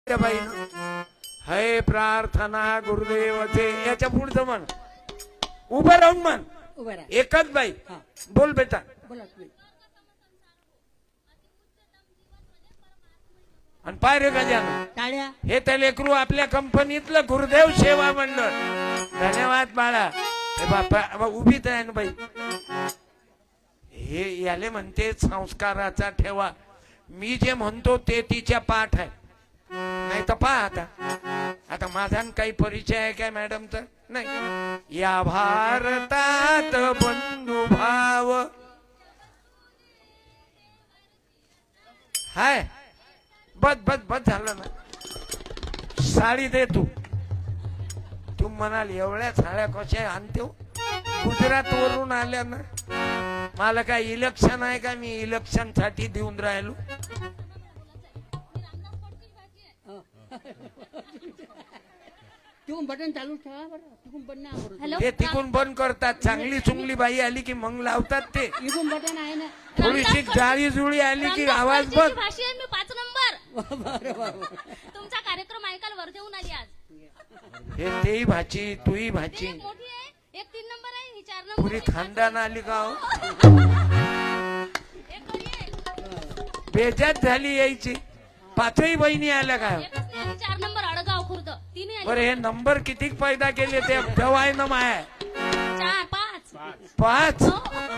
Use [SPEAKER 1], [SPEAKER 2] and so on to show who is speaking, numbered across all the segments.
[SPEAKER 1] त्या बाईनं हे प्रार्थना गुरुदेवाचे याच्या पुढचं म्हण उभं राहून म्हण एकच बाई बोल बेटा आणि पाय रे गजानन हे तर लेकरू आपल्या कंपनीतलं गुरुदेव सेवा मंडळ धन्यवाद बाळा हे बापा उभीच आहे ना बाई हे याले म्हणते संस्काराचा ठेवा मी जे म्हणतो ते तिच्या पाठ आहे नाही तर पहा आता माझा काही परिचय आहे काय मॅडमचा नाही या भारतात बंधुभाव हाय बस झालं ना साडी दे तू म्हणाल एवढ्या साड्या कशा आणते गुजरात वरून आल्या ना मला काय इलेक्शन आहे का मी इलेक्शन साठी देऊन राहिलो
[SPEAKER 2] बटन चालू ठेवा
[SPEAKER 1] ते तिकून बंद करतात चांगली चुंगली बाई आली की मग लावतात ते
[SPEAKER 2] बटन आहे ना
[SPEAKER 1] थोडीशी जाळी जुळी आली की आवाज बघ
[SPEAKER 3] मी 5 नंबर तुमचा कार्यक्रम ऐकायला वर्धेहून आली आज
[SPEAKER 1] हे तेही भाची तूही भाची
[SPEAKER 3] मोठी आहे एक 3 नंबर आहे ही 4 नंबर
[SPEAKER 1] पुरी खानदान आली का बेजात झाली यायची पाचही बहिणी आल्या का
[SPEAKER 3] 4 नंबर अडगाव खुर्द
[SPEAKER 1] बरं हे नंबर किती पैदा केले ते जवाय न माय 5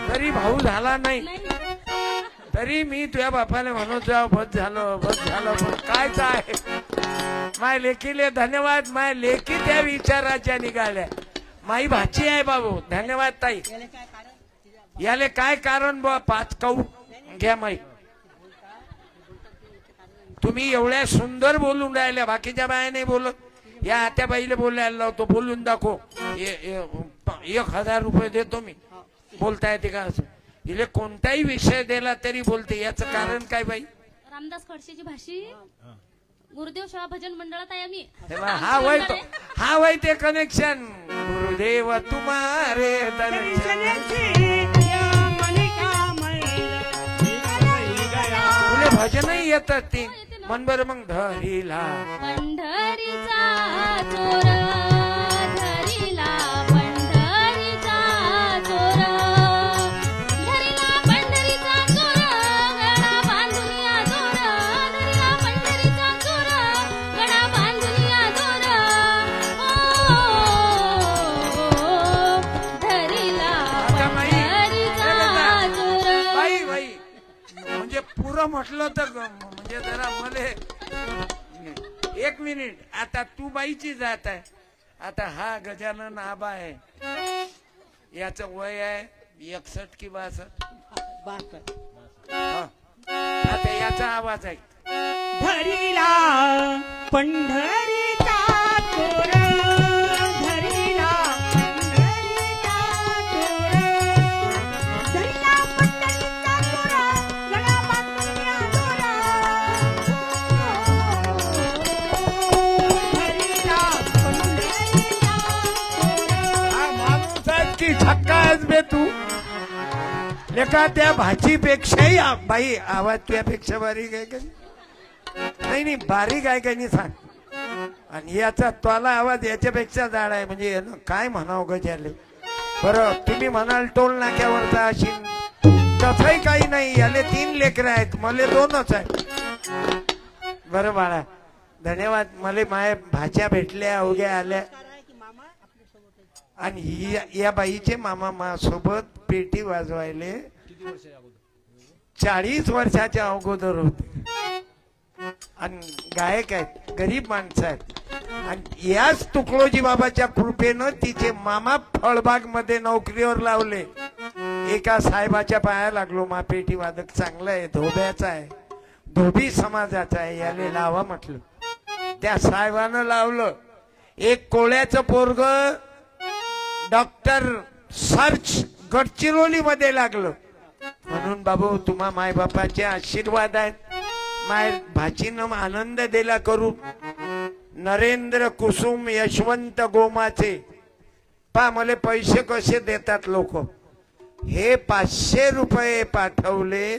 [SPEAKER 1] तरी भाऊ झाला नाही तरी मी तुझ्या बापाला म्हणत जाऊ बस झालं पण कायच आहे माय लेकीले धन्यवाद माय लेकी त्या विचाराच्या निघाल्या माई भाची आहे बाबू धन्यवाद ताई याले काय कारण बा 5 कहू घ्या माई तुम्ही एवढ्या सुंदर बोलून राहिल्या बाकीच्या बाया नाही बोलत या त्या बाईला बोलायला लावतो बोलून दाखव 1000 रुपये देतो मी बोलता येते का असं इले कोणताही विषय दिला तरी बोलते याचं कारण काय बाई
[SPEAKER 3] रामदास खडसेची भाषी गुरुदेव सेवा भजन मंडळात आहे आम्ही
[SPEAKER 1] हा वय ते कनेक्शन गुरुदेव तुम्हारे तुले भजनही येतात ती मन बर मग धरीला
[SPEAKER 3] पंढरीचा चोर धरीला पंढरीचा चोर धरीला पंढरीचा चोर गळा बांधुनिया चोर धरीला पंढरीचा चोर गळा बांधुनिया चोर धरीला पंढरीचा चोर
[SPEAKER 1] बाई म्हणजे पुरं म्हटलं तर म्हणजे जरा मले 1 मिनिट आता तू बाईची जात आहे आता हा गजानन आबा आहे याचं वय आहे 61 की 62 आता याचा आवाज आहे
[SPEAKER 4] धरीला पंढरीचा चोर धरीला पंढरीचा चोर धरीला पंढरीचा चोर गळा बांधुनिया चोर धरीला पंढरीचा चोर
[SPEAKER 1] हा माणूस आहे की झक्का आहेस बे तू लेका त्या भाजीपेक्षाही बाई आवाज तुझ्यापेक्षा बारीक आहे का नाही बारीक आहे का नाही सांग आणि याचा त्वाला आवाज याच्यापेक्षा जाड आहे म्हणजे काय म्हणावं गजाले बरं तुम्ही म्हणाल टोल नाक्यावरचा अशी तसंही काही नाही याले 3 लेकरं आहेत मला 2च आहेत बरं बाळा धन्यवाद मला माया भाच्या भेटल्या अवघ्या आल्या आणि या बाईचे मामा सोबत पेटी वाजवायले 40 वर्षाच्या अगोदर होते आणि गायक आहेत गरीब माणसं आहेत आणि याच तुकडोजी बाबाच्या कृपेनं तिचे मामा फळबाग मध्ये नोकरीवर लावले एका साहेबाच्या पाया लागलो मा पेटी वादक चांगला आहे धोब्याचा आहे धोबी समाजाचा आहे याले लावा म्हटलं त्या साहेबानं लावलं एक कोळ्याचं पोरग डॉक्टर सर्च गडचिरोली मध्ये लागलं म्हणून बाबू तुम्हा माय बापाचे आशीर्वाद आहेत माय भाचीनं आनंद दिला करू नरेंद्र कुसुम यशवंत गोमाचे पा मला पैसे कसे देतात लोक हे 500 रुपये पाठवले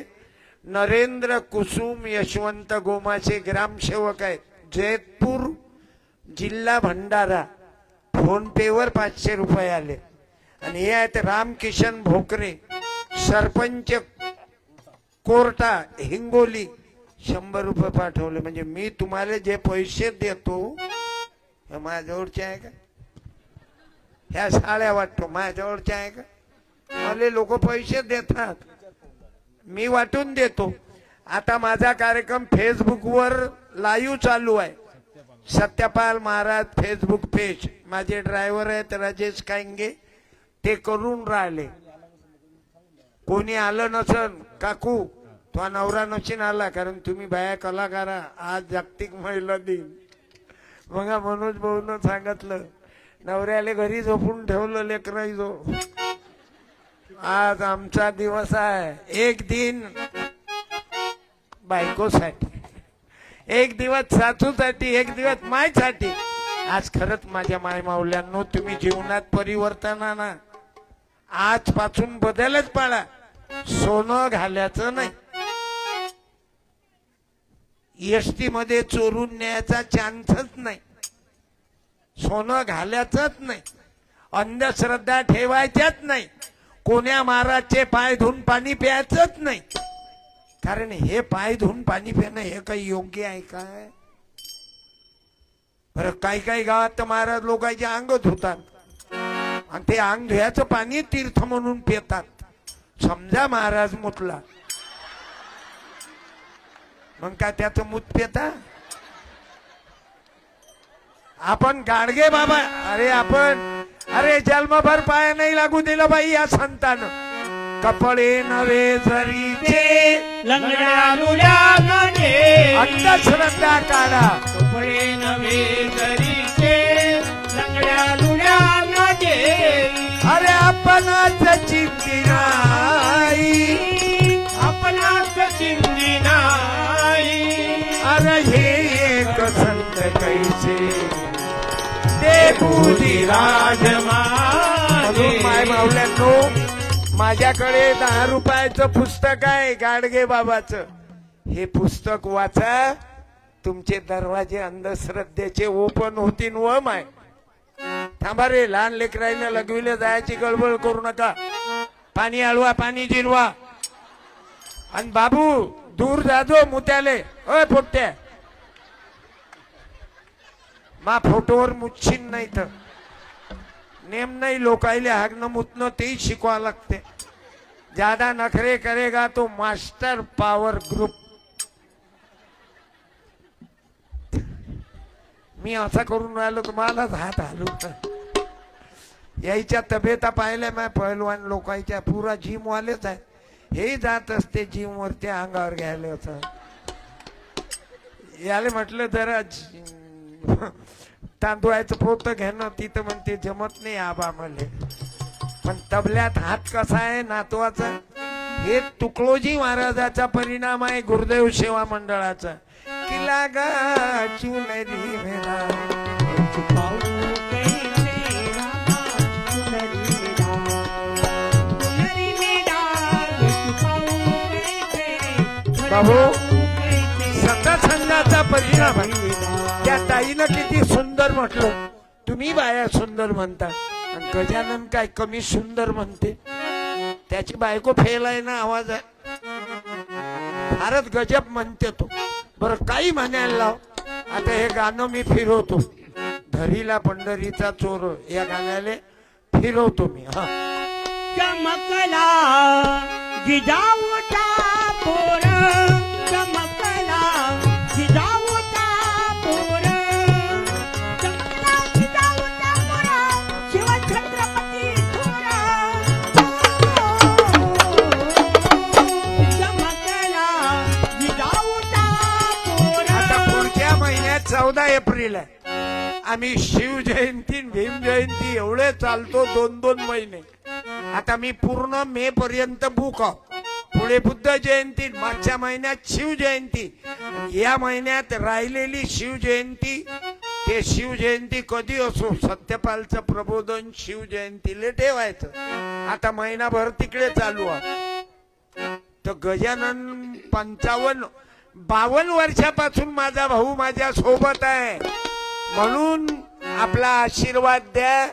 [SPEAKER 1] नरेंद्र कुसुम यशवंत गोमाचे ग्रामसेवक आहेत जैतपूर जिल्हा भंडारा फोन पे वर 500 रुपये आले. आणि हे आहेत रामकिशन भोकरे सरपंच कोर्टा हिंगोली 100 रुपये पाठवले. म्हणजे मी तुम्हाला जे पैसे देतो हे माझ्याजवळचे आहे का? ह्या साड्या वाटतो माझ्याजवळच्या आहे का? मला लोक पैसे देतात, मी वाटून देतो. आता माझा कार्यक्रम फेसबुकवर लाईव्ह चालू आहे. सत्यपाल महाराज फेसबुक पेज, माझे ड्रायव्हर आहेत राजेश कांगे, ते करून राहिले. कोणी आलं नसन काकू तो नवरा नशीन आला, कारण तुम्ही बाया कलाकार आज जागतिक महिला दिन. मग मनोज भाऊन सांगितलं नवऱ्याले घरी झोपून ठेवलं लेकराईजो. आज आमचा दिवस आहे. एक दिन बायकोसाठी, एक दिवस सासूसाठी, एक दिवस मायसाठी. आज खरंच माझ्या माय माऊल्यांनो तुम्ही जीवनात परिवर्तन आणा. आजपासून बदलच पाळा. सोनं घालायचं नाही. एसटी मध्ये चोरून न्यायचा चान्सच नाही. सोनं घालायचंच नाही. अंधश्रद्धा ठेवायच्याच नाही. कोण्या महाराजचे पाय धुवून पाणी प्यायचंच नाही. कारण हे पाय धुवून पाणी पिणं हे काही योग्य आहे काय? बरं काही काही गावात तर महाराज लोकांचे अंग धुतात आणि ते अंग धुयाचं पाणी तीर्थ म्हणून पितात. समजा महाराज मुतला मग काय त्याचं मूत पिता? आपण गाडगे बाबा, अरे जन्मभर पाय नाही लागू दिलं बाई या संतानं. कपडे नवे जरीचे
[SPEAKER 4] लंगड्या लुल्यामध्ये
[SPEAKER 1] अंधश्रद्धा काढा.
[SPEAKER 4] कपडे नवे जरीचे लंगड्या लुल्यामध्ये
[SPEAKER 1] अरे आपणाच चिंती नाही,
[SPEAKER 4] आपणाच चिंती नाही.
[SPEAKER 1] अरे हे एक संत कैसे ते बुधी राजमाने. माय मावल्यांनो माझ्याकडे 10 रुपयाचं पुस्तक आहे गाडगे बाबाचं. हे पुस्तक वाचा, तुमचे दरवाजे अंधश्रद्धेचे ओपन होतील. व माय थांबा रे, लहान लेकराईने लगविले जायची गडबड करू नका. पाणी आळवा, पाणी जिरवा. आणि बाबू दूर जाजो मुत्याले. अय पोट्या मा फोटोवर मुच्छिन नाही तर नेम नाही. लोकायले हागणं मुतणं तेही शिकवा लागते. ज्यादा नखरे करेगा तो मास्टर पावर ग्रुप. मी असं करून राहिलो तुम्हालाच हात हलू. यायच्या तब्येता पाहिल्या मी पहिलवान लोकांच्या, पुरा जिम वालेच आहे. हे जात असते जिम वरती अंगावर घ्यायला. असं याले म्हटलं जरा तांदूळाचं पोत घेणं, तिथं म्हणते जमत नाही आबा मले. पण तबल्यात हात कसा आहे नातवाचा. हे तुकडोजी महाराजाचा परिणाम आहे गुरुदेव सेवा मंडळाचा. किला गा चुनरी मेला बाबू सत्संगाचा परिणाम आहे. त्या ताईनं किती सुंदर म्हटलं. तुम्ही बाया सुंदर म्हणता आणि गजानन काय कमी सुंदर म्हणते. त्याची बायको फेल आहे ना, आवाज आहे फारच गजब म्हणते तो. बरं काही म्हणायला लाव. आता हे गाणं मी फिरवतो, धरीला पंढरीचा चोर या गाण्याले फिरवतो मी. हा
[SPEAKER 4] चमकला जिजाऊचा पोर, चमकला जिजाऊचा पोर, चमकला जिजाऊचा पोर, शिवछत्रपती थोर. चमकला जिजाऊचा पोर.
[SPEAKER 1] आता पुढच्या महिन्यात 14 एप्रिल आहे. आम्ही शिव जयंती भीम जयंती एवढे चालतो 2-2 महिने. आता मी पूर्ण मे पर्यंत बुक आहो. पुढे बुद्ध जयंती, मागच्या महिन्यात शिव जयंती, या महिन्यात राहिलेली शिव जयंती. ते शिव जयंती कधी असो सत्यपालचं प्रबोधन शिव जयंतीला ठेवायचं. आता महिनाभर तिकडे चालू आहे. तर गजानन 55 52 वर्षापासून माझा भाऊ माझ्या सोबत आहे, म्हणून आपला आशीर्वाद द्या.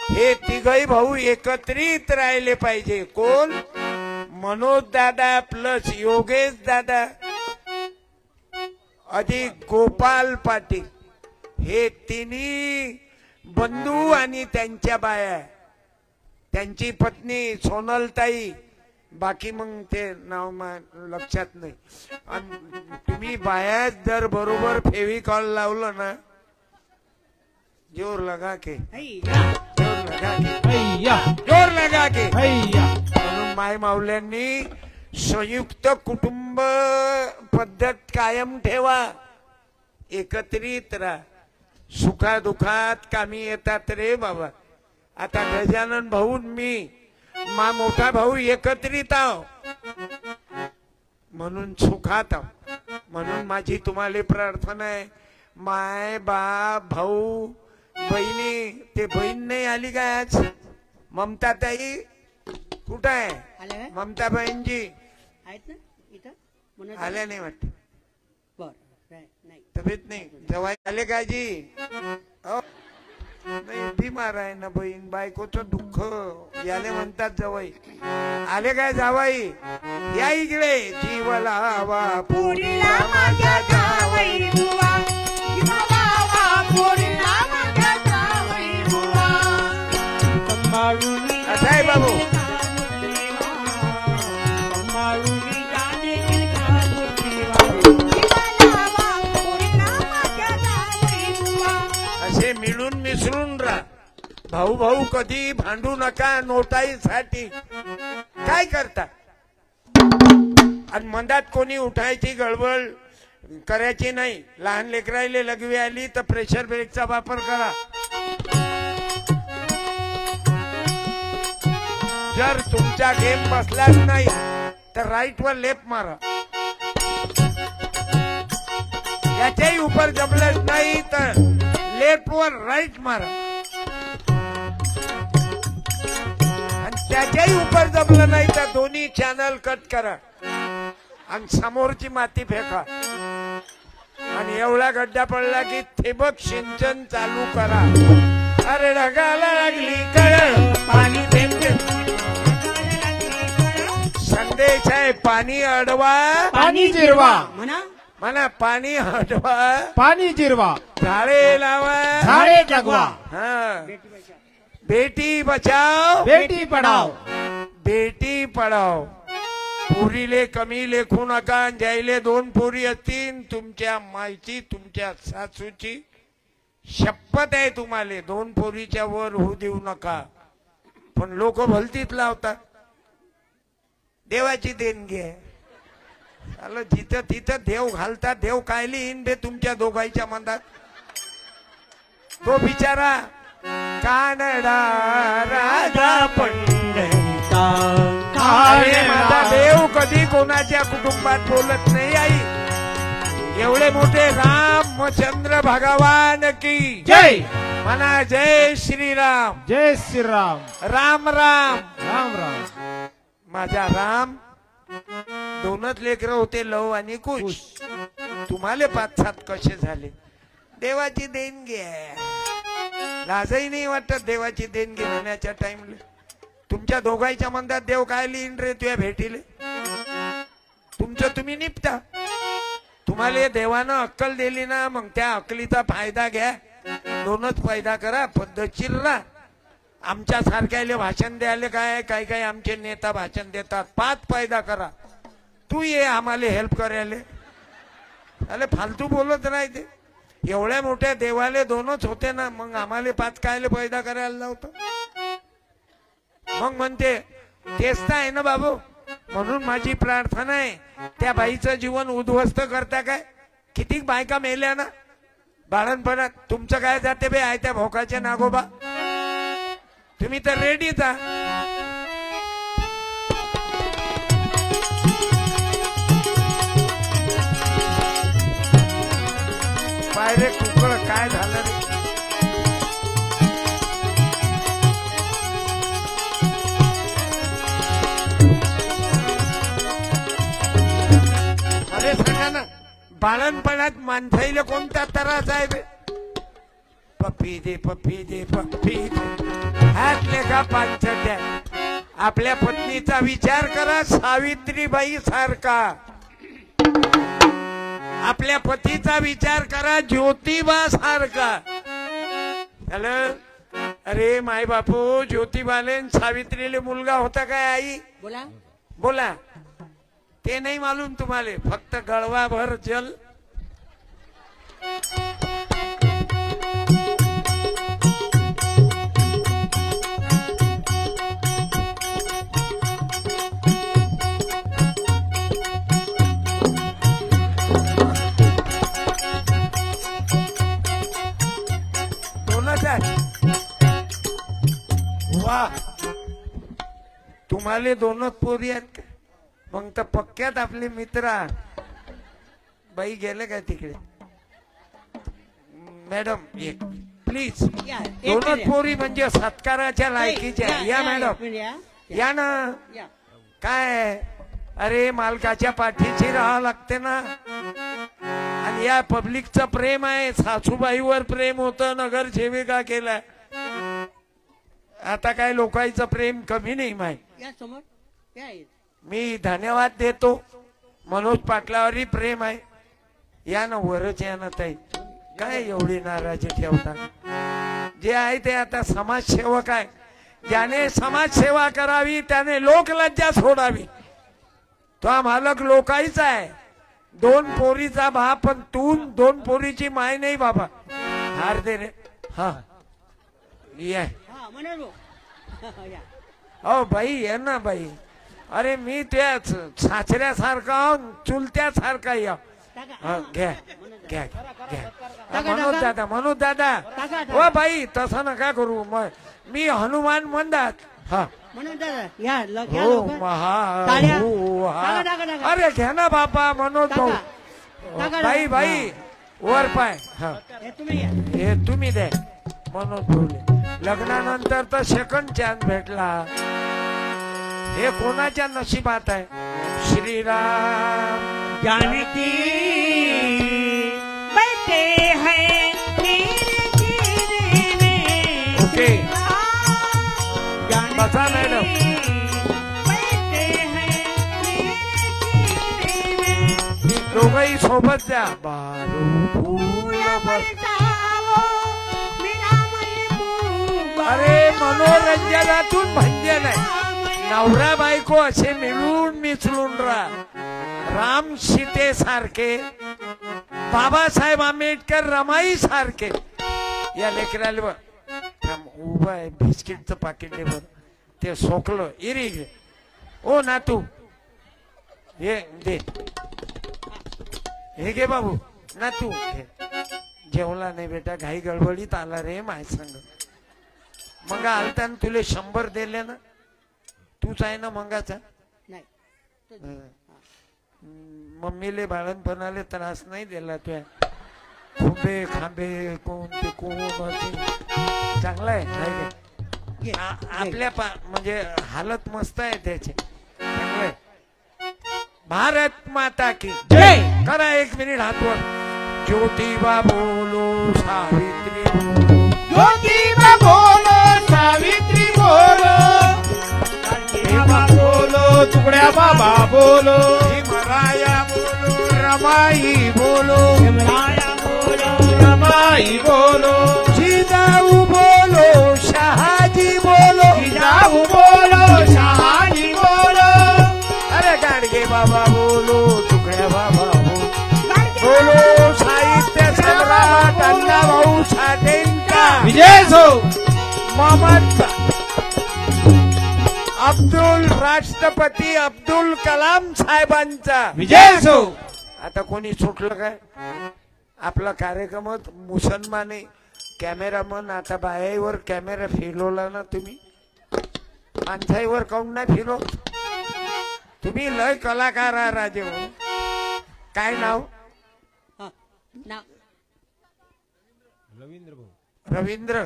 [SPEAKER 1] हे तिघही भाऊ एकत्रित राहिले पाहिजे. कोण? मनोज दादा प्लस योगेश दादा अधिक गोपाल पाटील, हे तिन्ही बंधू आणि त्यांच्या बाया, त्यांची पत्नी सोनलताई, बाकी मग ते नाव लक्षात नाही. आणि तुम्ही बाया जर बरोबर फेविकॉल लावलं ना, जोर लगा के, जोर लगा के, जोर लगा के. म्हणून माय माऊल्यांनी संयुक्त कुटुंब पद्धत कायम ठेवा, एकत्रित राहा. सुखादुखात कामी येतात रे बाबा. आता गजानन भाऊ मी मोठा भाऊ एकत्रित आहो, म्हणून सुखात आहो. म्हणून माझी तुम्हाला प्रार्थना आहे, माय बाप भाऊ बहिणी, ते बहीण नाही आली काय आज? ममता ताई कुठं आहे? ममता बहीणजी
[SPEAKER 4] आहेत ना इथं?
[SPEAKER 1] आल्या नाही वाटत,
[SPEAKER 4] नाही
[SPEAKER 1] तब्येत नाही. जवाई आले का जी? नाही, बिमार आहे ना बहीण, बायकोचं दुःख याले म्हणतात जवाई. आले काय जावाई? या इकडे. जीव लावा पोरीला माझ्या जावई बुवा, जीव लावा पोरीला माझ्या जावई बुवा. असं आहे बाबू. असे मिळून मिसळून राहा. भाऊ भाऊ कधी भांडू नका नोटाईसाठी. काय करता? आणि मंदात कोणी उठायची गडबड करायची नाही. लहान लेकरायले लघवी आली तर प्रेशर ब्रेकचा वापर करा. जर तुमचा गेम बसलाच नाही तर राईट वर लेफ्ट मारा. याच्याही उपर जमलंच नाही तर लेफ्ट वर राईट मारा. आणि त्याच्याही उपर जमलं नाही तर दोन्ही चॅनल कट करा आणि समोरची माती फेका. आणि एवढा गड्डा पडला की ठिबक सिंचन चालू करा. अरे ढगाला लागली कळ पाणी थेंब. संदेश आहे, पाणी अडवा
[SPEAKER 5] पाणी जिरवा,
[SPEAKER 1] म्हणा पाणी अडवा
[SPEAKER 5] पाणी जिरवा,
[SPEAKER 1] झाडे लावा
[SPEAKER 5] झाडे जगवा.
[SPEAKER 1] हा, बेटी बचाव
[SPEAKER 5] बेटी पढाओ
[SPEAKER 1] बेटी पढाओ. पोरीले कमी लेखू नका. ज्यायले 2 पोरी असतील, तुमच्या मायची तुमच्या सासूची शपथ आहे तुम्हाला, 2 पोरीच्या वर होऊ देऊ नका. पण लोक भलतीत लावतात. देवाची देणगी आहे. आलं जिथं तिथं देव घालतात. देव कायली येईन बे तुमच्या दोघांच्या मनात? तो बिचारा कानडा राजा पंढरीचा, अरे माझा देव कधी कोणाच्या कुटुंबात बोलत नाही. आई एवढे मोठे रामचंद्र भगवान की
[SPEAKER 5] जय.
[SPEAKER 1] म्हणा जय श्रीराम.
[SPEAKER 5] जय श्रीराम.
[SPEAKER 1] राम राम.
[SPEAKER 5] राम राम.
[SPEAKER 1] माझा राम 2च लेकरं होते, लव आणि कुश. तुम्हाला 5-7 कसे झाले? देवाची देणगी आहे. लाजही नाही वाटत देवाची देणगी म्हणण्याच्या टाइमला. तुमच्या दोघांच्या मनात देव काय लिहिन रे तुझ्या भेटीले? तुमचं तुम्ही निपटा. तुम्हाला देवानं अक्कल दिली ना, मग त्या अक्कलीचा फायदा घ्या. 2च फायदा करा, पद्धतशीर राहा. आमच्या सारख्याले भाषण द्यायला काय काय काय आमचे नेता भाषण देतात. 5 फायदा करा. तू ये आम्हाला हेल्प करायला. अरे फालतू बोलत नाही ते. एवढ्या मोठ्या देवाले 2च होते ना, मग आम्हाला 5 कायले फायदा करायला लावतो? मग म्हणते तेच तर आहे ना बाबू. म्हणून माझी प्रार्थना आहे, त्या बाईचं जीवन उद्ध्वस्त करता काय? किती बायका मेल्या ना बाळणपणात. तुमचं काय जाते बे आहे त्या भोकाच्या नागोबा? तुम्ही तर रेडीच आहात. पायरे कुकळ काय झालं रे? अरे सांगा ना. बाळणपणात माणसाईला कोणता त्रास आहे बे? पप्पी दे पप्पी दे पप्पी दे हातले का पांचट्या. आपल्या पत्नीचा विचार करा सावित्रीबाई सारखा. आपल्या पतीचा विचार करा ज्योतिबा सारखा. हॅलो अरे माय बापू ज्योतिबाले सावित्रीले मुलगा होता काय आई?
[SPEAKER 4] बोला.
[SPEAKER 1] बोला. ते नाही मालूम तुम्हाला. फक्त गळवा भर जल. दोनच आहे. वा तुम्हाला दोनच पोरी आहेत का? मग तर पक्क्यात आपले मित्र. बाई गेले काय तिकडे? मॅडम एक प्लीज.
[SPEAKER 4] या, एक
[SPEAKER 1] दोनच
[SPEAKER 4] मिनिट.
[SPEAKER 1] पोरी म्हणजे सत्काराच्या लायकीच्या. या मॅडम
[SPEAKER 4] या.
[SPEAKER 1] या ना.
[SPEAKER 4] या.
[SPEAKER 1] काय अरे मालकाच्या पाठीशी राहावं लागते ना. आणि या पब्लिकचं प्रेम आहे. सासूबाईवर प्रेम होतं नगरसेविका केला. आता काय लोकांचं प्रेम कमी नाही माय.
[SPEAKER 4] या समोर या इथं.
[SPEAKER 1] मी धन्यवाद देतो. मनोज पाटलावरही प्रेम आहे. या ना वरच या ना ताई. काय एवढी नाराजी ठेवता? जे आहे ते आता समाजसेवक आहे. ज्याने समाजसेवा करावी त्याने लोकलज्जा सोडावी. तो हा मालक लोकाईचा आहे. दोन पोरीचा बाप पण तू दोन पोरीची माय नाही बाबा. हार दे रे. हा ये
[SPEAKER 4] हा मनोज भाऊ. या.
[SPEAKER 1] हो बाई ये ना बाई. अरे मी त्या सासऱ्यासारखा चुलत्यासारखा या.
[SPEAKER 4] टाका.
[SPEAKER 1] घ्या घ्या घ्या.
[SPEAKER 4] टाका,
[SPEAKER 1] मनोज
[SPEAKER 4] टाका.
[SPEAKER 1] दादा मनोज दादा.
[SPEAKER 4] टाका, टाका.
[SPEAKER 1] हो बाई तसं नका करू. मी हनुमान म्हणतात. हा
[SPEAKER 4] मनोज दादा या घ्या
[SPEAKER 1] हो
[SPEAKER 4] लवकर.
[SPEAKER 1] महा
[SPEAKER 4] टाळ्या.
[SPEAKER 1] हो, हा.
[SPEAKER 4] टाका, टाका, टाका.
[SPEAKER 1] अरे घ्या ना बापा मनोज
[SPEAKER 4] टाका.
[SPEAKER 1] भाऊ.
[SPEAKER 4] टाका,
[SPEAKER 1] बाई
[SPEAKER 4] टाका.
[SPEAKER 1] बाई वर पाय. हा
[SPEAKER 4] हे तुम्ही या.
[SPEAKER 1] हे तुम्ही द्या मनोज भाऊले. लग्नानंतर तर सेकंड चान्स भेटला. हे कोणाच्या नशिबात आहे? श्रीराम
[SPEAKER 4] जानकी बैठे हैं मेरे घेरे में.
[SPEAKER 1] ओके बसा मॅडम.
[SPEAKER 4] बैठे हैं मेरे घेरे में.
[SPEAKER 1] दोघही सोबत द्या. बारू फूल बस.
[SPEAKER 4] मेरा महबूब.
[SPEAKER 1] अरे मनोरंजनातून भंजन आहे. नवरा बायको असे मिळून मिसळून राहा. राम सीते सारखे बाबासाहेब आंबेडकर रमाई सारखे या लेकराला बघ. उभा आहे बिस्किटचं पाकिट दे बर. ते सोकलं इरी घे. ओ ना तू हे दे. हे घे बाबू ना तू घे. जेवला नाही बेटा घाई गडबडीत आला रे माय संग. मग आलताना तुले 100 दिले ना. तूच आहे ना मंगाचा.
[SPEAKER 4] नाही.
[SPEAKER 1] मम्मीले बाळणपणाले त्रास नाही दिला तुया. खुंबे खांबे कोण ते कोण चांगला आहे नाही
[SPEAKER 4] घे.
[SPEAKER 1] आपल्या म्हणजे हालत मस्त आहे त्याचे. चांगलं आहे. भारत माता की
[SPEAKER 5] जय.
[SPEAKER 1] करा 1 मिनिट हातवर. ज्योतिबा बोलो सावित्री बोलो.
[SPEAKER 5] ज्योतिबा बोलो सावित्री बोलो. बाबा बोलो तुकड्या बाबा बोलो.
[SPEAKER 1] भीमराया बोलो रमाई बोलो.
[SPEAKER 5] भीमराया बोलो रमाई बोलो.
[SPEAKER 1] जिजाऊ बोलो शहाजी बोलो.
[SPEAKER 5] जिजाऊ बोलो शहाजी बोलो.
[SPEAKER 1] अरे गाडगे बाबा बोलो तुकड्या बाबा बोलो. साहित्य सम्राट अण्णाभाऊ साठेंचा
[SPEAKER 5] विजय सो.
[SPEAKER 1] मोहम्मद अब्दुल राष्ट्रपती अब्दुल कलाम साहेबांचा
[SPEAKER 5] विजय सो.
[SPEAKER 1] आता कोणी सुटलं काय? आपला कार्यक्रमात मुसलमान कॅमेरामन. आता बायावर कॅमेरा फिरवला ना तुम्ही. माणसाईवर काऊन नाही फिरव? तुम्ही लय कलाकार आहे राजे. काय नाव?
[SPEAKER 4] हा. नाव
[SPEAKER 1] रवींद्र.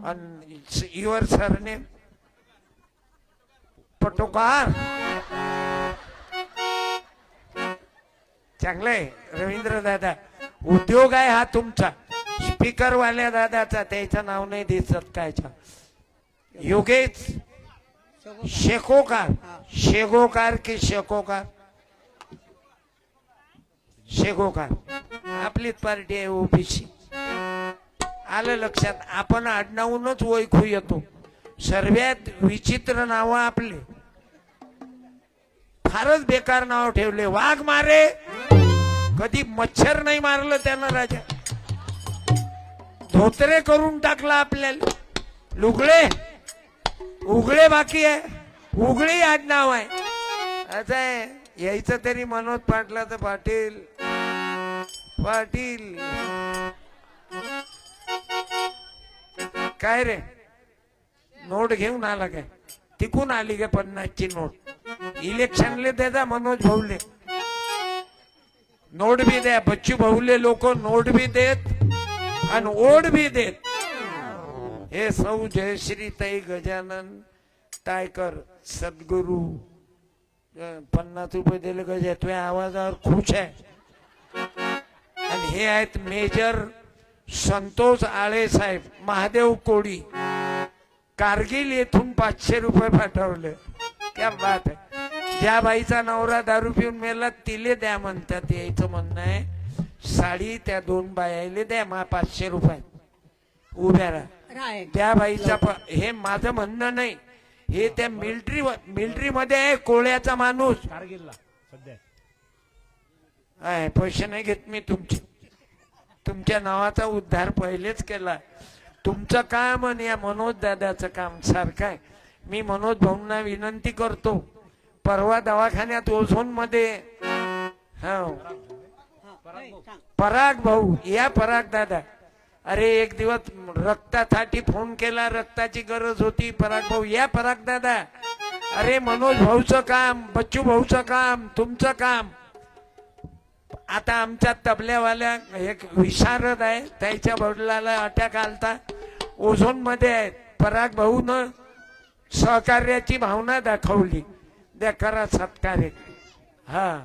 [SPEAKER 1] आणि युअर सरनेम? पटोकार. चांगलंय रवींद्र दादा. उद्योग आहे हा तुमचा. स्पीकर वाल्या दादाचा, त्याचं नाव नाही दिसत कायच्या. योगेश शेकोकार. शेगोकार की शेकोकार? शेगोकार. आपलीच पार्टी आहे ओबीसी. आलं लक्षात. आपण आडनावूनच ओळखू येतो. सर्वात विचित्र नाव आपले. फारच बेकार नाव ठेवले. वाघ मारे, कधी मच्छर नाही मारलं त्यानं राजा. धोत्रे करून टाकला आपल्याला. लुगळे उगळे बाकी आहे. उगळी आडनाव आहे. असं आहे. यायचं तरी मनोज पाटलाचं पाटील पाटील. काय रे नोट घेऊन आला काय? तिकून आली काय 50ची नोट? इलेक्शनले द्या मनोज भाऊले. नोट भी द्या. बच्चू भाऊले लोक नोट भी देत आणि ओढ भी देत. हे सौ जयश्री ताई गजानन टायकर सद्गुरू 50 रुपये दिले गजा. तुझ्या आवाजावर खुश आहे. आणि हे आहेत मेजर संतोष आळे साहेब, महादेव कोळी, कारगिल येथून 500 रुपये पाठवले. क्या बात आहे. ज्या बाईचा नवरा दारू पिऊन मेला तिले द्या म्हणतात. यायचं म्हणणं आहे साडी त्या 2 बायाले द्या. 500 रुपये उभ्या राहा. त्या बाईचा हे माझं म्हणणं नाही. हे त्या मिलिटरी मध्ये आहे. कोळ्याचा माणूस.
[SPEAKER 5] कारगिलला सध्या
[SPEAKER 1] आहे. पैसे नाही घेत मी तुमचे. तुमच्या नावाचा उद्धार पहिलेच केला. तुमचं काम आणि या मनोज दादाचं काम सारखं आहे. मी मनोज भाऊंना विनंती करतो, परवा दवाखान्यात ओझोन मध्ये पराग भाऊ या. पराग दादा, अरे एक दिवस रक्तासाठी फोन केला. रक्ताची गरज होती. पराग भाऊ या. पराग दादा, अरे मनोज भाऊचं काम, बच्चू भाऊचं काम, तुमचं काम. आता आमच्या तबल्यावाल्या एक विशारद आहे, त्याच्या वडिलाला अटॅक आलता. ओझोन मध्ये आहेत. पराग भाऊनं सहकार्याची भावना दाखवली. द्या करा सत्कार्य. हा.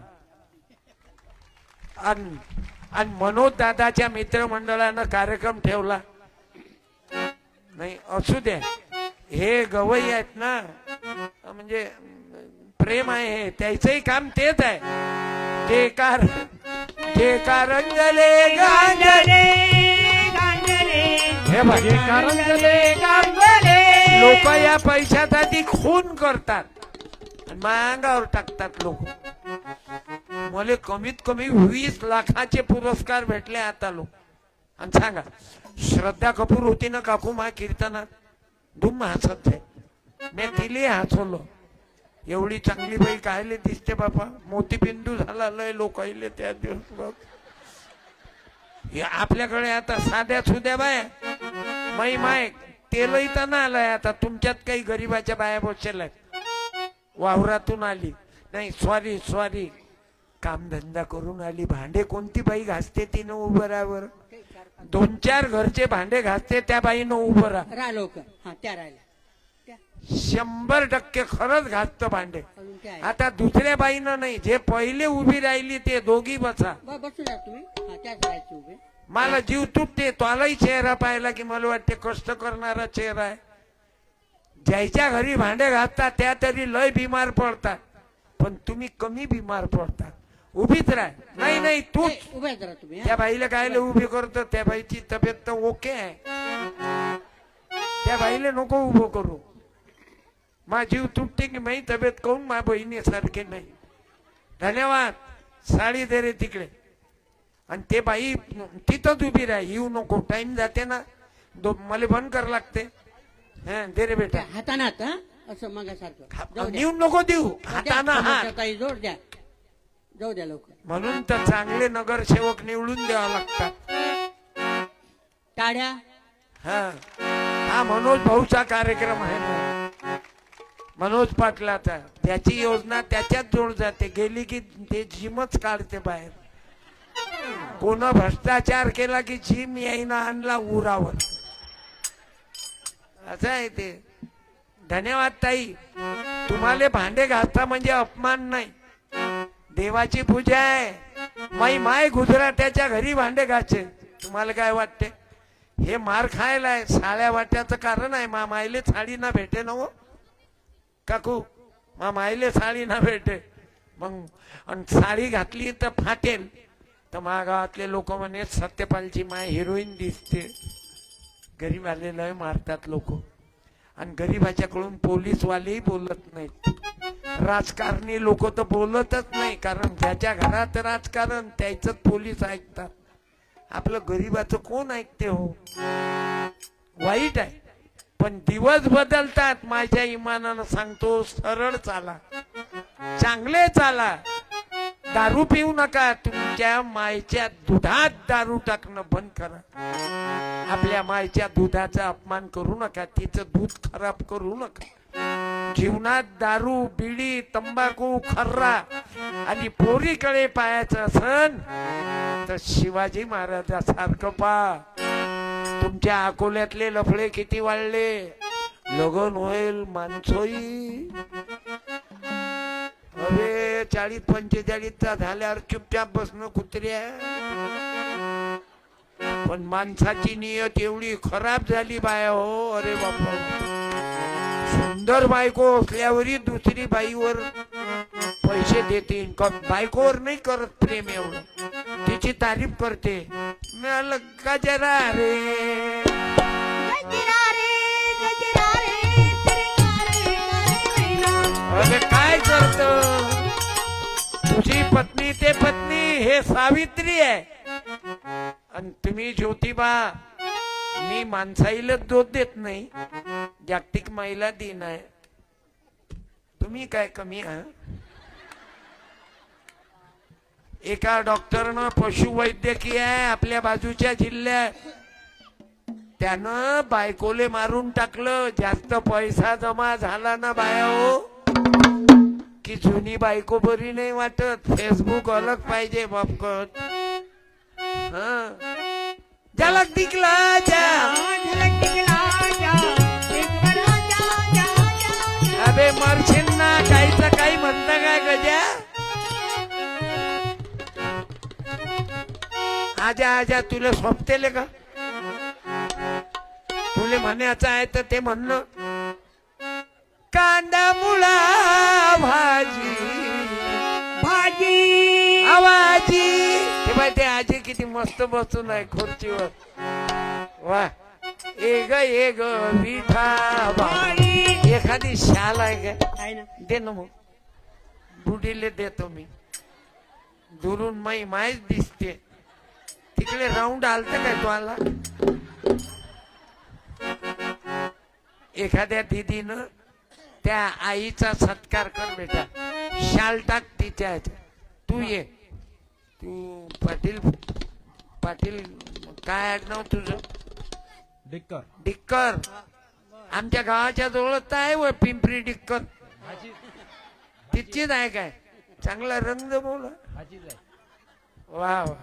[SPEAKER 1] आणि मनोज दादाच्या मित्रमंडळानं कार्यक्रम ठेवला. नाही असू द्या. हे गवई आहेत ना, म्हणजे प्रेम आहे हे. त्याचंही काम तेच आहे. जे कारंजले गांजले हे बघे. लोक या पैशासाठी खून करतात, मागावर टाकतात लोक. मला कमीत कमी 20 लाखाचे पुरस्कार भेटले आता लोक. आणि सांगा, श्रद्धा कपूर होती ना काकू मा कीर्तनात, धुम हसत आहे. मी तिले हसवलो. एवढी चांगली बाई कायले दिसते बापा. मोतीबिंदू झाला लय लोक आले त्या दिवस. बघ आपल्याकडे आता साध्या सुद्या बाया माय तेलही तर ना आलाय. आता तुमच्यात काही गरीबाच्या बाया बसल्या वावरातून आली. नाही सॉरी कामधंदा करून आली. भांडे कोणती बाई घासते तिनं उभं राहावर. 2-4 घरचे भांडे घासते त्या बाईनं उभं राहा. 100% खरंच घासतं भांडे. आता दुसऱ्या बाईनं नाही. जे पहिले उभी राहिली ते दोघी बसा. मला जीव तुटते. तोलाही चेहरा पाहिला की मला वाटते कष्ट करणारा चेहरा आहे. ज्याच्या घरी भांडे घासतात त्या तरी लय बिमार पडतात, पण तुम्ही कमी बिमार पडतात. उभीच राह. नाही तू त्या बाईला कायले उभी करतो. त्या बाईची तब्येत तर ओके आहे. त्या बाईला नको उभं करू. मा जीव तुटते की माझी तब्येत काऊन मा बहिणीसारखे नाही. धन्यवाद. साडी दे रे तिकडे. आणि ते बाई तिथंच उभी राह. येऊ नको. टाइम जाते ना. मला बंद कर लागते. दे रे बेटा.
[SPEAKER 4] हातानात असं मागासारखं
[SPEAKER 1] देऊ नको. देऊ हाताना हात.
[SPEAKER 4] जोड द्या. जाऊ द्या लवकर.
[SPEAKER 1] म्हणून तर चांगले नगरसेवक निवडून द्यावा लागतात.
[SPEAKER 4] टाळ्या.
[SPEAKER 1] हा मनोज भाऊचा कार्यक्रम आहे ना, मनोज पाटलाचा. त्याची योजना त्याच्यात जोड जाते. गेली की ते जिमच काढते बाहेर. कोण भ्रष्टाचार केला की जिम येईना आणला उरावर. असं आहे ते. धन्यवाद ताई. तुम्हाला भांडे घासता म्हणजे अपमान नाही. देवाची पूजा आहे. माय गुजरात्याच्या घरी भांडे घाचे. तुम्हाला काय वाटते हे मार खायला आहे साळ्या वाट्याचं कारण आहे. मायले साडी ना भेटे ना हो काकू, मायले साडी ना भेटे. मग आणि साडी घातली तर फाटेल तर गावातले लोक म्हणे सत्यपालची माय हिरोईन दिसते. गरीब आलेलं मारतात लोक. आणि गरीबाच्याकडून पोलीसवालेही बोलत नाहीत. राजकारणी लोक तर बोलतच नाही, कारण ज्याच्या घरात राजकारण त्याच पोलीस ऐकतात. आपलं गरीबाचं कोण ऐकते हो. वाईट आहे पण दिवस बदलतात. माझ्या इमानानं सांगतो सरळ चाला, चांगले चाला. दारू पिऊ नका. तुमच्या मायच्या दुधात दारू टाकणं बंद करा. आपल्या मायच्या दुधाचा अपमान करू नका, तिचं दूध खराब करू नका. जीवनात दारू बिडी तंबाखू खर्रा आणि पोरीकडे पायाचं असन तर शिवाजी महाराजासारखं पा. तुमच्या अकोल्यातले लफडे किती वाढले. लगन होईल माणसोई. अरे 40-45 झाल्यावर चुपचाप बसणं कुत्र्या. पण माणसाची नियत एवढी खराब झाली बाया हो. अरे बापा, सुंदर बायको असल्यावरही दुसरी बाईवर पैसे देते. बायकोवर नाही करत प्रेम एवढं, तिची तारीफ करते. मिळालं का जरा रे अरे काय करत. तुझी पत्नी ते पत्नी हे सावित्री आहे आणि तुम्ही ज्योतिबा. मी माणसाईला दोष देत नाही, जागतिक महिला दिन आहे. तुम्ही काय कमी आहात. एका डॉक्टरनं पशुवैद्यकीय आहे आपल्या बाजूच्या जिल्ह्यात, त्यानं बायकोले मारून टाकलं. जास्त पैसा जमा झाला ना बाया हो की जुनी बायको बरी नाही वाटत. फेसबुक अलग पाहिजे बापकत. झलक दिखला जा. अबे मरशील ना. काहीच काही म्हणता काय गजा. आजा आजा तुला सोपतेले का. तुले म्हणायचं आहे तर ते म्हणणं. कांदा मुळा भाजी भाजी आवाजी. ते बाय ते आजी किती मस्त बसून आहे खुर्चीवर. वा ए ग विठा बाई. एखादी शाल आहे का दे ना मग. बुडीले देतो मी. दुरून मायच दिसते. तिकडे राऊंड आलत काय तुम्हाला. एखाद्या दीदीनं त्या आईचा सत्कार कर बेटा. शाल टाक तिच्या. तू ये. तू पाटील काय आडनाव तुझं. डिक्कर. आमच्या गावाच्या जवळच आहे व पिंपरी डिक्कर. तिचीच आहे काय. चांगला रंग बोला. वा वा.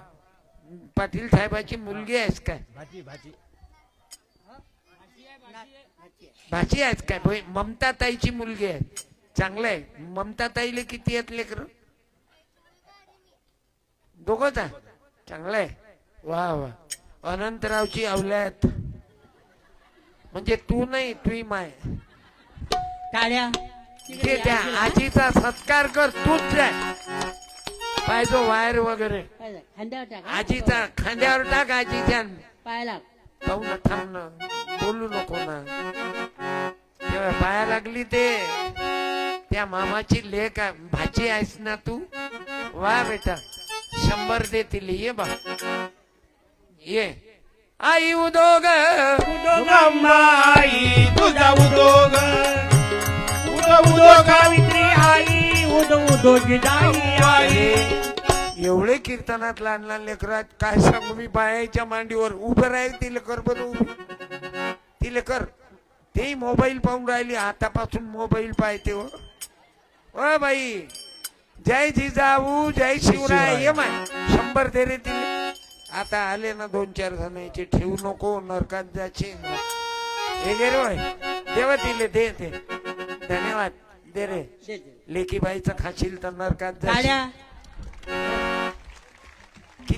[SPEAKER 1] पाटील साहेबाची मुलगी आहेस काय. भाची आहेस काय. ममता ताईची मुलगी आहे. चांगलं आहे. ममता ताईले किती आहेत लेकर. दोघंच आहे. चांगलं आहे. वा वा. अनंतरावची अवल्यात म्हणजे तू नाही तुही माय.
[SPEAKER 4] टाळ्या.
[SPEAKER 1] त्या आजीचा सत्कार कर. तूच जाय पाहिजो वायर वगैरे.
[SPEAKER 4] खांद्यावर टाका.
[SPEAKER 1] आजीचा खांद्यावर टाक. आजीच्या
[SPEAKER 4] पायाला
[SPEAKER 1] पाहू ना. थांब ना. बोलू नको ना. तेव्हा पाया लागली ते त्या मामाची लेक भाची आहेस ना तू. वा बेटा 100 दे तिले. ये बा ये. आई उदोग
[SPEAKER 5] आई तुझा उदोग उदो सावित्री आई उदो जिजाई आई.
[SPEAKER 1] एवढे कीर्तनात लहान लहान लेकरात काय सांगू मी. बायाच्या मांडीवर उभं राहील. तिला कर बरं उभी. तिला कर. तेही मोबाईल पाहून राहिली. आतापासून मोबाईल पाहते हो. ओ बाई जय जिजाऊ जय शिवराय. ये माय 100 दे रे तिला. आता आले ना 2-4 जणांचे. ठेवू नको नरकात जायचे. हे गे रे देवा तिले दे. धन्यवाद दे रे. लेकीबाईचं खाशील तर नरकात जायचे.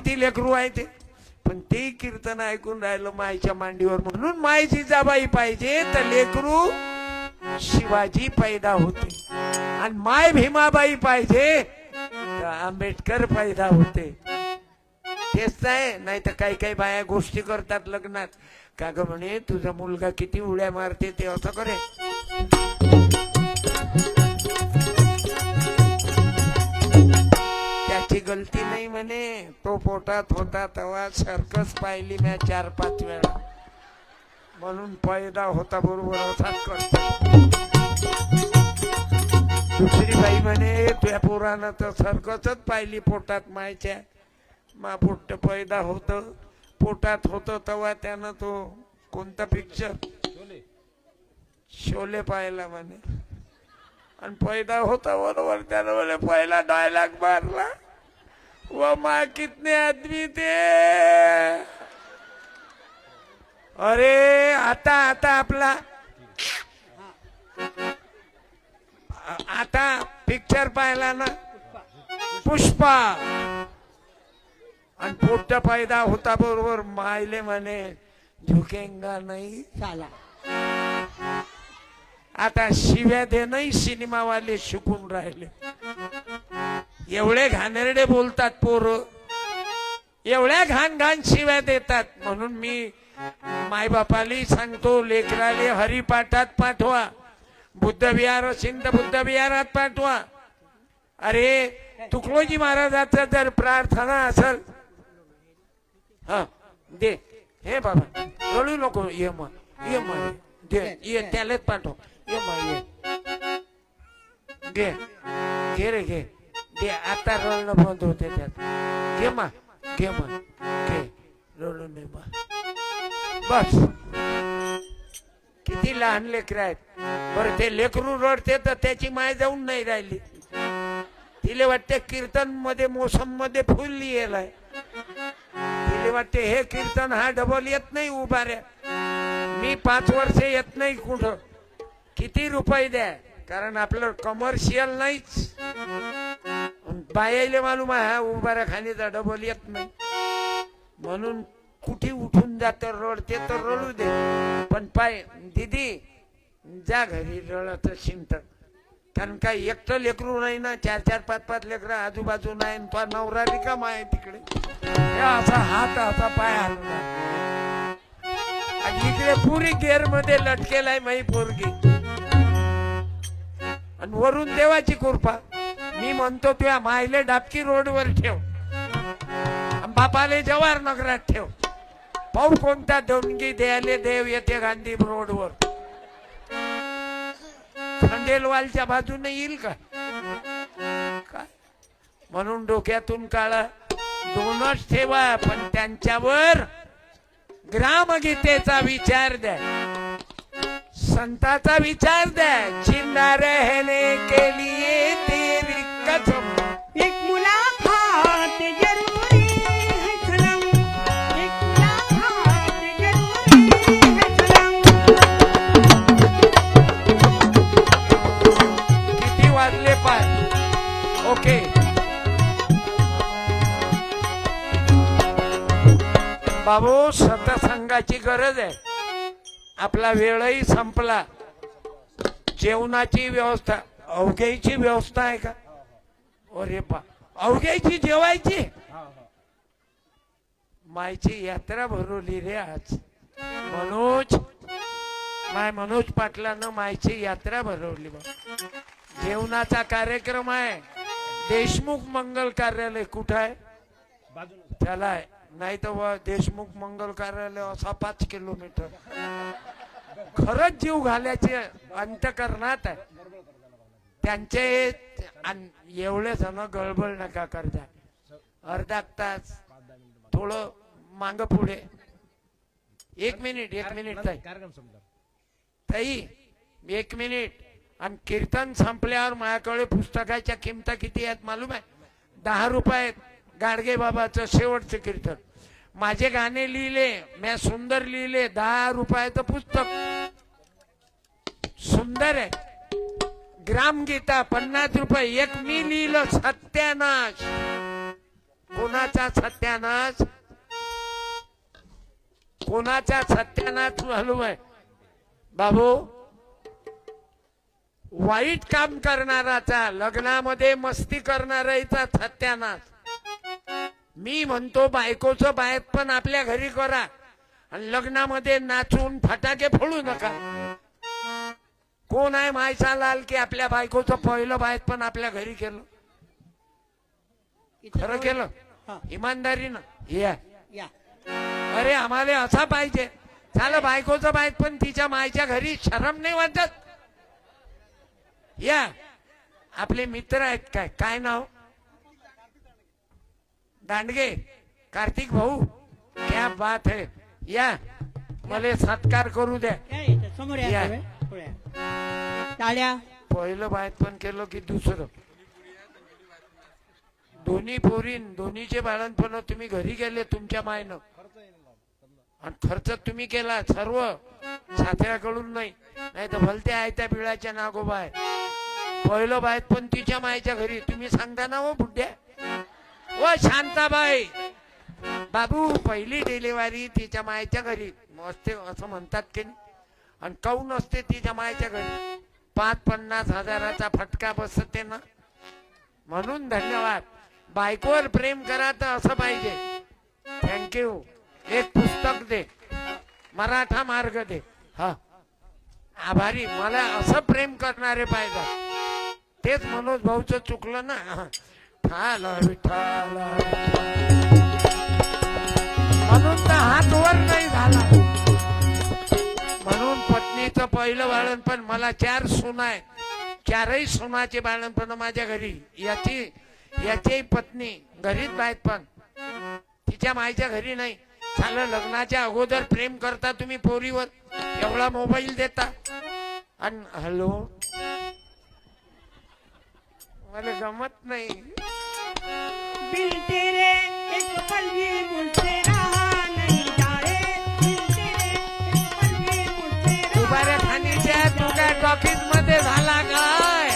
[SPEAKER 1] किती लेकरू आहे ते, पण ते कीर्तन ऐकून राहिलं मायच्या मांडीवर. म्हणून माय जिजाबाई पाहिजे तर लेकरू शिवाजी पैदा होते, आणि माय भीमाबाई पाहिजे तर आंबेडकर पैदा होते. तेच नाही तर काही काही बाया गोष्टी करतात लग्नात, का ग म्हणे तुझा मुलगा किती उड्या मारते ते असं करे. त्याची गलती नाही म्हणे, तो पोटात होता तेव्हा सर्कस पाहिली मी 4-5 वेळा, म्हणून पैदा होता बरोबर असाच करतो. दुसरी बाई म्हणे तुझ्या पोरानं तर सर्कसच पाहिली पोटात मायच्या, मा पोट पैदा होत पोटात होत तेव्हा त्यानं तो कोणता पिक्चर शोले पाहिला म्हणे, आणि पैदा होता बरोबर त्यानं म्हणे पहिला डायलॉग मारला, वो माँ कितने आदमी थे. अरे आता आपला आता पिक्चर पाहिला ना पुष्पा, आणि पोट पैदा होता बरोबर मायले म्हणे झुकेंगा नाही
[SPEAKER 4] साला.
[SPEAKER 1] आता शिव्या देणंही सिनेमावाले शिकून राहिले. एवढे घाणेरडे बोलतात पोरं, एवढ्या घाण शिव्या देतात. म्हणून मी मायबापाली सांगतो लेकराले हरिपाठात पाठवा, बुद्धविहार असेल तर बुद्धविहारात पाठवा. अरे तुकडोजी महाराजाचा जर प्रार्थना असेल, हा दे हे बाबा रडू नको, ये मग दे, ये त्यालाच पाठव, ये मग ये घे रे घे दे, आता रडणं बंद होते त्यात. घे मग घे रडू नये मग. बस किती लहान लेकर आहेत. बरं ते लेकरू रडते तर त्याची माय जाऊन नाही राहिली, तिले वाटते कीर्तन मध्ये मोसम मध्ये फुल लिहिलाय, तिले वाटते हे कीर्तन हा डबल येत नाही उभाऱ्या, मी 5 वर्ष येत नाही कुठं, किती रुपये द्या, कारण आपलं कमर्शियल नाहीच. बायाले मालूम आहे हा उभाऱ्या खाणीचा डबल येत नाही, म्हणून कुठे उठून जात रडते तर रडू दे. पण पाय दीदी जा घरी रडत शिंत, कारण काय एकटं लेकरू नाही ना, 4-5 लेकर आजूबाजू नाही, तो नवरा रिकामा आहे तिकडे. असा हात असा पाय हलला, आणि इकडे पुरी गेअर मध्ये लटकेलाय माई पोरगी, आणि वरून देवाची कृपा. मी म्हणतो तुझ्या मायले डाबकी रोडवर ठेव, बापाले जवाहर नगरात ठेव, पाहू कोणता देणगी द्यायले देव येते गांधी रोडवर. खंडेलवालच्या बाजूने येईल का काय. म्हणून डोक्यातून काळा 2च ठेवा, पण त्यांच्यावर ग्रामगीतेचा विचार द्या, संताचा विचार द्या. जिंदा रहने के लिए तेरी कसम,
[SPEAKER 5] एक मुलाकात जरूरी है सनम, एक मुलाकात जरूरी है सनम.
[SPEAKER 1] किती वाजले पाय. ओके बाबू, सतसंगाची गरज आहे. आपला वेळही संपला. जेवणाची व्यवस्था, अवघ्याची व्यवस्था आहे का. अरे बा, अवघ्याची जेवायची. मायची यात्रा भरवली रे आज. मनोज पाटलानं मायची यात्रा भरवली बा. जेवणाचा कार्यक्रम आहे. देशमुख मंगल कार्यालय कुठं आहे त्याला, नाही तर देशमुख मंगल कार्यालय असा 5 किलोमीटर. खरंच जीव घालायचे अंतकरणात आहे त्यांचे. एवढे जण गळबळ नका करता. अर्धा तास थोडं मांग पुढे. 1 मिनिट ताई 1 मिनिट. आणि कीर्तन संपल्यावर माझ्याकडे पुस्तकाच्या किंमत किती आहेत मालूम आहे. 10 रुपये. गाडगे बाबाचं शेवटचं कीर्तन. माझे गाणे लिहिले मी, सुंदर लिहिले. 10 रुपयाचं पुस्तक सुंदर आहे. ग्रामगीता 50 रुपये. एक मी लिहिलं सत्यानाश. कोणाचा सत्यानाश, कोणाचा सत्यानाश चालू आहे बाबू? वाईट काम करणाराचा, लग्नामध्ये मस्ती करणाऱ्याचा सत्यानाश. मी म्हणतो बायकोचं बायत पण आपल्या घरी करा आणि लग्नामध्ये नाचून फटाके फोडू नका. कोण आहे मायचा लाल की आपल्या बायकोचं पहिलं बायत पण आपल्या घरी केलं? खरं केलं इमानदारीनं? या
[SPEAKER 4] या
[SPEAKER 1] अरे आम्हाला असा पाहिजे. झालं बायकोचं बायत पण तिच्या मायच्या घरी, शरम नाही वाटत? या आपले मित्र आहेत काय, काय नाव? दांडगे कार्तिक भाऊ, क्या बात है. या मला सत्कार करू द्या.
[SPEAKER 4] या इथं समोर या
[SPEAKER 1] या.
[SPEAKER 4] थोडं, पुढे या. टाळ्या.
[SPEAKER 1] पहिलं बायत पण केलं की दुसरं? दोन्ही पोरीन दोन्हीचे बाळणपण तुम्ही घरी गेले तुमच्या मायनं, आणि खर्च तुम्ही केला सर्व साथऱ्याकडून, नाही नाही तर भलत्या आहे त्या बिळाच्या नागोबा आहे. पहिलं बायत पण तिच्या मायच्या घरी, तुम्ही सांगता ना हो बुड्ड्या? ओ शांताबाई बाबू, पहिली डिलिव्हरी तिच्या मायच्या घरी असते असं म्हणतात की नाही? आणि काऊन असते तिच्या मायच्या घरी? 50-50 हजाराचा फटका बसते ना. म्हणून धन्यवाद. बायकोवर प्रेम करा तर असं पाहिजे. थँक्यू. एक पुस्तक दे, मराठा मार्ग दे. हा आभारी. मला असं प्रेम करणारे पाहिजे. तेच मनोज भाऊचं चुकलं ना. ठाल विठाल म्हणून तर हात वर नाही झाला. म्हणून पत्नीचं पहिलं बाळणपण. मला 4 सुना आहे, 4ही सुनाचे बाळणपण माझ्या घरी. याची पत्नी घरीच बाहेर पण तिच्या मायच्या घरी नाही. झालं लग्नाच्या अगोदर प्रेम करता तुम्ही पोरीवर, एवढा मोबाईल देता. आणि हॅलो, मला जमत नाही.
[SPEAKER 5] दिल तेरे एक पल भी मुझसे रहा नहीं जाए, दिल तेरे एक पल भी मुझसे रहा
[SPEAKER 1] दुबारा खानीच्या तुझ्या टॉकीज मध्ये झाला काय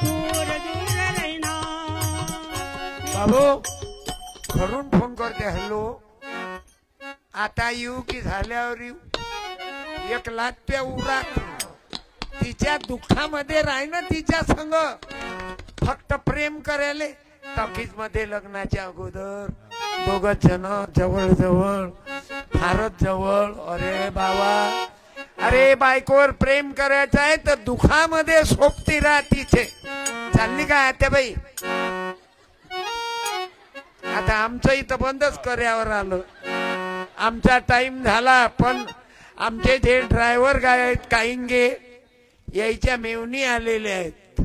[SPEAKER 5] दूर दूर रहना.
[SPEAKER 1] बाबू? घरून फोन करते. हॅलो, आता येऊ की झाल्यावर येऊ? एक लाटत्या उरात तिच्या दुःखामध्ये राह ना, तिच्या संग फक्त प्रेम करायला. टॉकीज मध्ये लग्नाच्या अगोदर 2 जण जवळ जवळ, फारच जवळ. अरे बाबा, अरे बायकोवर प्रेम करायचं आहे तर दुःखामध्ये सोबती राहा तिचे. चालली काय आता बाई? आता आमचं इथं बंदच कर्यावर आलं. आमचा टाइम झाला. पण आमचे जे ड्रायव्हर गाय आहेत काहींगे, यायच्या मेवणी आलेले आहेत.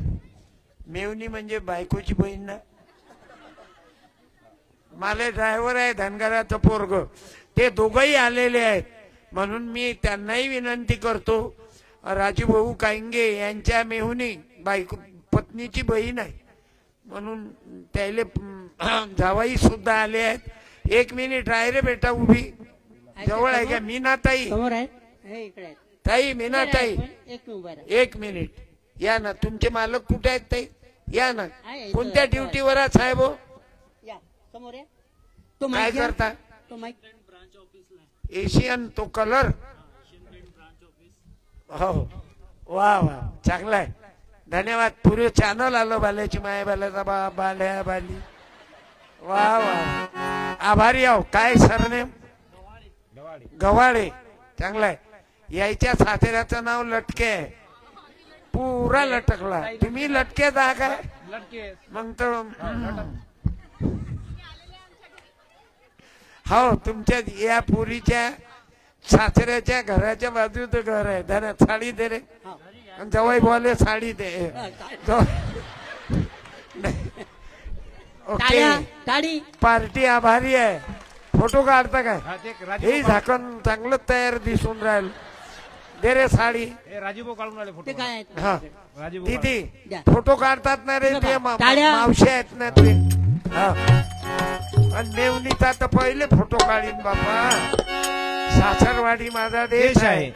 [SPEAKER 1] मेवणी म्हणजे बायकोची बहीण ना. मला ड्रायव्हर आहे धनगराचं पोरग, ते दोघंही आलेले आहेत. म्हणून मी त्यांनाही विनंती करतो, राजूभाऊ काहींगे यांच्या मेहुणी बायको पत्नीची बहीण आहे म्हणून त्याले जावाई सुद्धा आले आहेत. 1 मिनिट राय रे बेटा, उभी जवळ आहे का? मीनाताई
[SPEAKER 4] समोर आहेत. हे इकडे आहेत.
[SPEAKER 1] ताई, मीनाताई
[SPEAKER 4] एक उभा राहा.
[SPEAKER 1] 1 मिनिट या ना. तुमचे मालक कुठे आहेत ताई? या ना.
[SPEAKER 4] आहे,
[SPEAKER 1] कोणत्या
[SPEAKER 4] इथं.
[SPEAKER 1] ड्युटीवर आहे साहेब?
[SPEAKER 4] या समोर या. तो
[SPEAKER 1] काय
[SPEAKER 4] माईक घ्या.
[SPEAKER 1] करता?
[SPEAKER 4] तो माईक.
[SPEAKER 1] एशियन तो कलर. हो, वा वा, चांगला आहे. धन्यवाद. पुरे चॅनल आलं बाल्याची माय, बाल्याचा बा, बाल्या बाली. वा वा, आभारी आहो. काय सरनेम? गवाडे. चांगला आहे. यायच्या सासऱ्याचं नाव लटके आहे. पुरा लटकला. तुम्ही लटके जा काय? मग तर हो, तुमच्या या पुरीच्या सासऱ्याच्या घराच्या बाजूचं घर आहे. धरा साडी दे रे. जवाई बोले साडी दे. ओके,
[SPEAKER 4] टाळ्या. टाळी.
[SPEAKER 1] पार्टी आभारी आहे. फोटो काढता काय? हे झाकण चांगलं तयार दिसून राहील. दे रे साडी.
[SPEAKER 6] राजीभाऊ काढून आले
[SPEAKER 4] ते
[SPEAKER 6] फोटो.
[SPEAKER 4] काय आहेत?
[SPEAKER 1] हा
[SPEAKER 6] राजीभाऊ
[SPEAKER 1] दीदी,
[SPEAKER 4] द्या.
[SPEAKER 1] फोटो काढतात ना रे ते
[SPEAKER 4] टाळ्या.
[SPEAKER 1] मावशी आहेत ना ते. हा, आणि मेवणीचा तर पहिले फोटो काढीन बापा. सासरवाडी माझा देश आहे.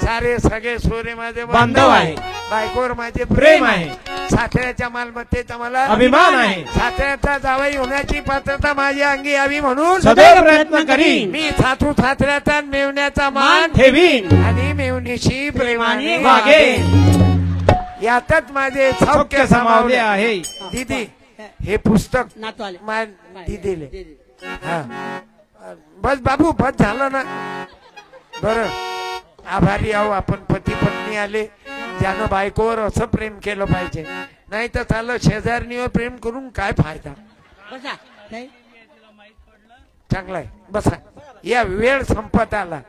[SPEAKER 1] सारे सगळे सोरे माझे
[SPEAKER 6] बांधव आहे.
[SPEAKER 1] बायकोवर माझे
[SPEAKER 6] प्रेम आहे.
[SPEAKER 1] सासऱ्याच्या मालमत्तेचा मला
[SPEAKER 6] अभिमान आहे.
[SPEAKER 1] सासऱ्याचा जावई होण्याची पात्रता माझ्या अंगी यावी म्हणून
[SPEAKER 6] सदैव प्रयत्न करीन.
[SPEAKER 1] मी सासू सासऱ्याचा मेवण्याचा मान
[SPEAKER 6] ठेवीन.
[SPEAKER 1] आणि मेवणीशी प्रेमाने
[SPEAKER 6] वागेन.
[SPEAKER 1] यातच माझे सौख्य
[SPEAKER 6] सौख्य समावले आहे.
[SPEAKER 1] दीदी हे पुस्तक
[SPEAKER 4] नातू आले
[SPEAKER 1] दीदीले
[SPEAKER 4] दे, दे.
[SPEAKER 1] हा बस बाबू बस झालं ना बर आभारी आहो आपण पती पत्नी आले ज्यानं बायकोवर असं प्रेम केलं पाहिजे नाही तर चाललं शेजारणीवर प्रेम करून काय फायदा
[SPEAKER 4] बसा नाही
[SPEAKER 1] चांगला आहे बसा या वेळ संपत आला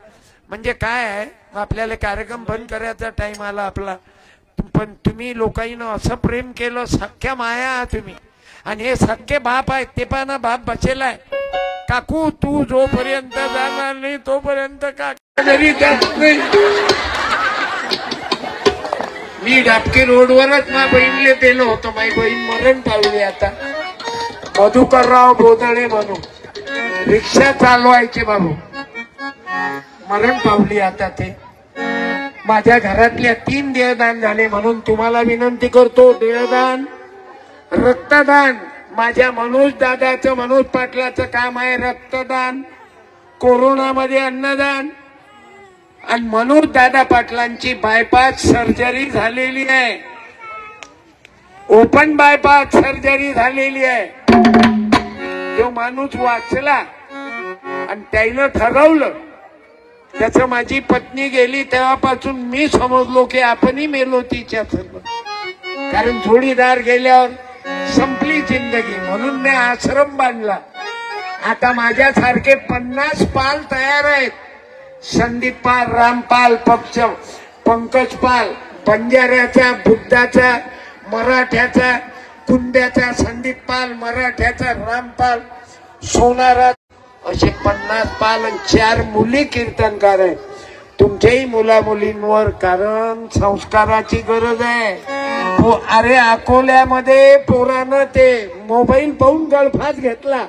[SPEAKER 1] म्हणजे काय आहे आपल्याला कार्यक्रम बंद करायचा टाइम आला आपला पण तुम्ही लोकांना असं प्रेम केलं सख्या माया आहात तुम्ही आणि हे सख्खे बाप आहेत ते पण बाप बचेलाय काकू तू जोपर्यंत जाणार नाही तोपर्यंत काका घरी जात नाही मी डाबके रोडवरच माझ्या बहिणीला दिलं होतं माझी बहीण मरण पावली आता मधुकरराव बोदळे म्हणून रिक्षा चालवायचे बाबू मरण पावली आता ते माझ्या घरातल्या 3 देहदान झाले म्हणून तुम्हाला विनंती करतो देहदान रक्तदान माझ्या मनोज दादाचं मनोज पाटलाचं काम आहे रक्तदान कोरोनामध्ये अन्नदान आणि मनोज दादा पाटलांची बायपास सर्जरी झालेली आहे ओपन बायपास सर्जरी झालेली आहे जो माणूस वाचला आणि त्यानं ठरवलं त्याचं माझी पत्नी गेली तेव्हापासून मी समजलो की आपणही मेलो तिच्या सर्व कारण जोडीदार गेल्यावर संपली जिंदगी म्हणून मी आश्रम बांधला आता माझ्यासारखे 50 पाल तयार आहेत संदीप पाल रामपाल पक्ष पंकज पाल बंजाऱ्याचा बुद्धाचा मराठ्याचा कुंड्याचा संदीप पाल मराठ्याचा रामपाल सोनारा असे 50 पाल आणि 4 मुली कीर्तनकार आहेत तुमच्याही मुला मुलींवर कारण संस्काराची गरज आहे अरे अकोल्यामध्ये पोरानं ते मोबाईल पाहून गळफास घेतला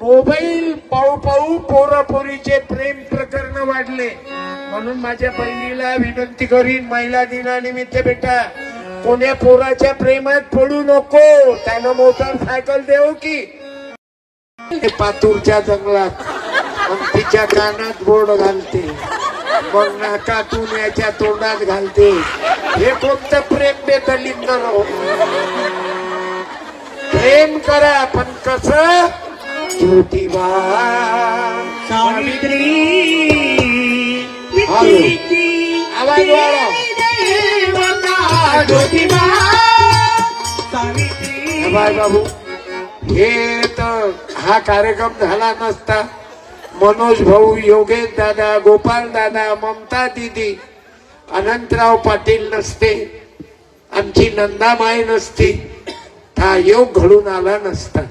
[SPEAKER 1] मोबाईल पाहू पोरापोरीचे प्रेम प्रकरण वाढले म्हणून माझ्या बहिणीला विनंती करीन महिला दिनानिमित्त बेटा कोण्या पोराच्या प्रेमात पडू नको त्यानं मोटरसायकल देऊ की पातूरच्या जंगलात तिच्या कानात बोर्ड घालते मग नाकातून याच्या तोंडात घालते हे कोणतं प्रेम बेदलिंद प्रेम करा पण कसं ज्योतिबा
[SPEAKER 5] सावित्री
[SPEAKER 1] आवाज वाढव
[SPEAKER 5] ज्योतिबा सावित्री
[SPEAKER 1] बाय बाबू हे तर हा कार्यक्रम झाला नसता मनोज भाऊ योगेश दादा गोपाल दादा ममता दीदी अनंतराव पाटील नसते आमची नंदामाई नसती हा योग घडून आला नसता